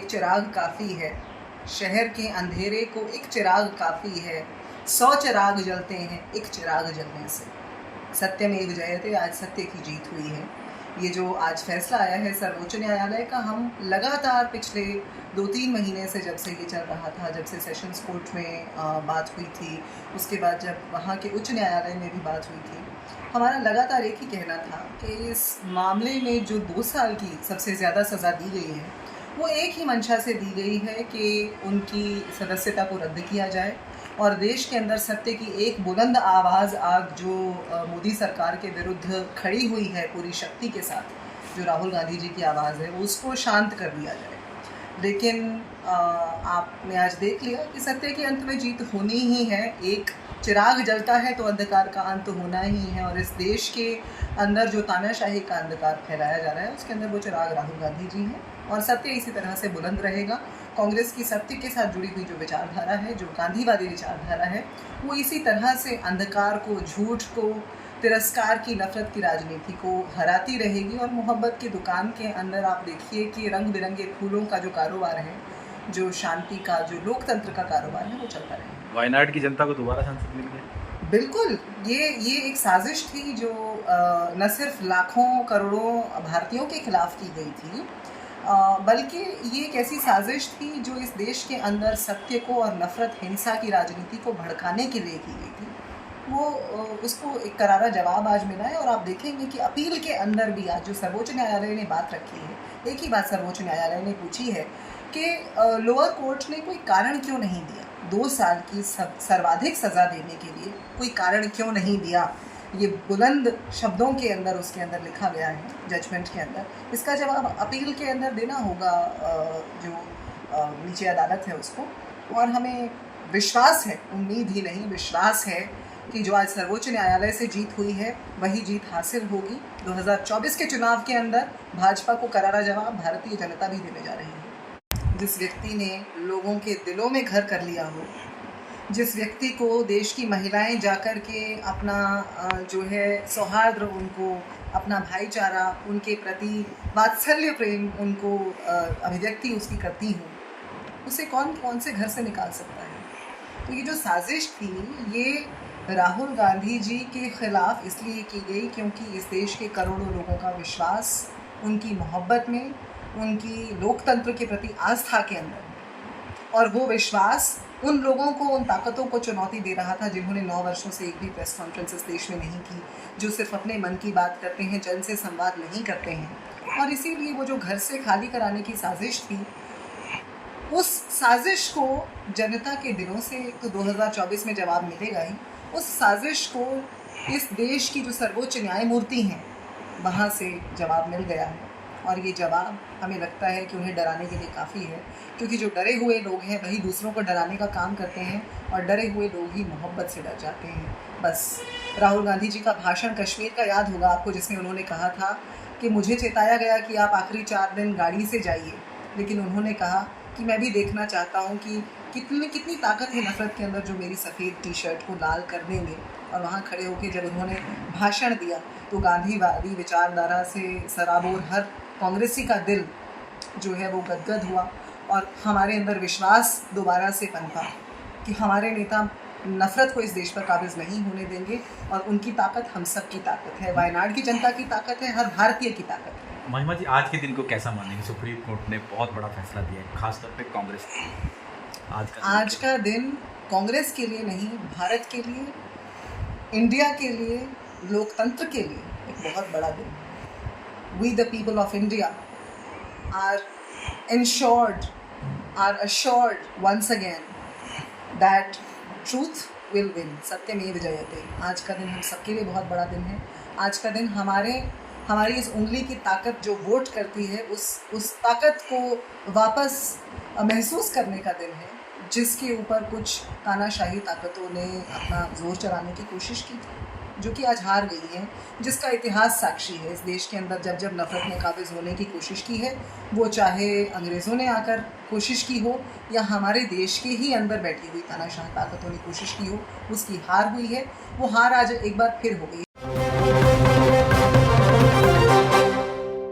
एक चिराग काफ़ी है, शहर के अंधेरे को एक चिराग काफ़ी है, 100 चिराग जलते हैं एक चिराग जलने से। सत्यमेव जयते, आज सत्य की जीत हुई है। ये जो आज फैसला आया है सर्वोच्च न्यायालय का, हम लगातार पिछले 2-3 महीने से, जब से ये चल रहा था, जब से सेशंस कोर्ट में बात हुई थी, उसके बाद जब वहाँ के उच्च न्यायालय में भी बात हुई थी, हमारा लगातार एक ही कहना था कि इस मामले में जो 2 साल की सबसे ज़्यादा सज़ा दी गई है, वो एक ही मंशा से दी गई है कि उनकी सदस्यता को रद्द किया जाए और देश के अंदर सत्य की एक बुलंद आवाज़ आज जो मोदी सरकार के विरुद्ध खड़ी हुई है पूरी शक्ति के साथ, जो राहुल गांधी जी की आवाज़ है, उसको शांत कर दिया जाए। लेकिन आपने आज देख लिया कि सत्य के अंत में जीत होनी ही है। एक चिराग जलता है तो अंधकार का अंत होना ही है, और इस देश के अंदर जो तानाशाही का अंधकार फैलाया जा रहा है, उसके अंदर वो चिराग राहुल गांधी जी हैं, और सत्य इसी तरह से बुलंद रहेगा। कांग्रेस की सत्य के साथ जुड़ी हुई जो विचारधारा है, जो गांधीवादी विचारधारा है, वो इसी तरह से अंधकार को, झूठ को, तिरस्कार की, नफरत की राजनीति को हराती रहेगी। और मोहब्बत की दुकान के अंदर आप देखिए कि रंग बिरंगे फूलों का जो कारोबार है, जो शांति का, जो लोकतंत्र का कारोबार है, वो चलता रहेगा। वायनाड की जनता को दोबारा सांसद मिल गए। बिल्कुल, ये एक साजिश थी जो न सिर्फ लाखों करोड़ों भारतीयों के खिलाफ की गई थी, बल्कि ये एक ऐसी साजिश थी जो इस देश के अंदर सत्य को और नफरत, हिंसा की राजनीति को भड़काने के लिए की गई थी। वो उसको एक करारा जवाब आज मिला है। और आप देखेंगे कि अपील के अंदर भी आज जो सर्वोच्च न्यायालय ने बात रखी है, एक ही बात सर्वोच्च न्यायालय ने पूछी है कि लोअर कोर्ट ने कोई कारण क्यों नहीं दिया 2 साल की सर्वाधिक सज़ा देने के लिए, कोई कारण क्यों नहीं दिया। ये बुलंद शब्दों के अंदर उसके अंदर लिखा गया है जजमेंट के अंदर। इसका जवाब अपील के अंदर देना होगा जो नीचे अदालत है उसको। और हमें विश्वास है, उम्मीद ही नहीं, विश्वास है कि जो आज सर्वोच्च न्यायालय से जीत हुई है, वही जीत हासिल होगी। 2024 के चुनाव के अंदर भाजपा को करारा जवाब भारतीय जनता भी देने जा रही है। जिस व्यक्ति ने लोगों के दिलों में घर कर लिया हो, जिस व्यक्ति को देश की महिलाएं जाकर के अपना जो है सौहार्द, उनको अपना भाईचारा, उनके प्रति वात्सल्य प्रेम, उनको अभिव्यक्ति उसकी करती हूँ, उसे कौन से घर से निकाल सकता है। तो ये जो साजिश थी, ये राहुल गांधी जी के खिलाफ इसलिए की गई क्योंकि इस देश के करोड़ों लोगों का विश्वास उनकी मोहब्बत में, उनकी लोकतंत्र के प्रति आस्था के अंदर, और वो विश्वास उन लोगों को, उन ताकतों को चुनौती दे रहा था जिन्होंने 9 वर्षों से एक भी प्रेस कॉन्फ्रेंस इस देश में नहीं की, जो सिर्फ अपने मन की बात करते हैं, जन से संवाद नहीं करते हैं। और इसीलिए वो जो घर से खाली कराने की साजिश थी, उस साजिश को जनता के दिलों से तो 2024 में जवाब मिलेगा ही। उस साजिश को इस देश की जो सर्वोच्च न्यायमूर्ति हैं, वहाँ से जवाब मिल गया है। और ये जवाब हमें लगता है कि उन्हें डराने के लिए काफ़ी है, क्योंकि जो डरे हुए लोग हैं वही दूसरों को डराने का काम करते हैं, और डरे हुए लोग ही मोहब्बत से डर जाते हैं। बस राहुल गांधी जी का भाषण कश्मीर का याद होगा आपको, जिसमें उन्होंने कहा था कि मुझे चेताया गया कि आप आखिरी 4 दिन गाड़ी से जाइए, लेकिन उन्होंने कहा कि मैं भी देखना चाहता हूँ कि कितनी ताकत है नफरत के अंदर, जो मेरी सफ़ेद टी-शर्ट को लाल कर देंगे। और वहाँ खड़े होकर जब उन्होंने भाषण दिया तो गांधीवादी विचारधारा से सराबोर हर कांग्रेसी का दिल जो है वो गदगद हुआ, और हमारे अंदर विश्वास दोबारा से पनपा कि हमारे नेता नफरत को इस देश पर काबिज नहीं होने देंगे, और उनकी ताकत हम सब की ताकत है, वायनाड की जनता की ताकत है, हर भारतीय की ताकत है। महिमा जी, आज के दिन को कैसा मानेंगे? सुप्रीम कोर्ट ने बहुत बड़ा फैसला दिया है, खासतौर पे कांग्रेस आज का दिन कांग्रेस के लिए नहीं, भारत के लिए, इंडिया के लिए, लोकतंत्र के लिए एक बहुत बड़ा दिन है। We the people of India are assured once again that truth will win, सत्यमेव जयते। आज का दिन हम सबके लिए बहुत बड़ा दिन है। आज का दिन हमारी इस उंगली की ताकत जो वोट करती है, उस ताकत को वापस महसूस करने का दिन है, जिसके ऊपर कुछ तानाशाही ताकतों ने अपना जोर चलाने की कोशिश की थी, जो कि आज हार गई है, जिसका इतिहास साक्षी है। इस देश के अंदर जब जब नफरत में काबिज होने की कोशिश की है, वो चाहे अंग्रेज़ों ने आकर कोशिश की हो या हमारे देश के ही अंदर बैठी हुई तानाशाह ताकतों ने कोशिश की हो, उसकी हार हुई है। वो हार आज एक बार फिर हो गई।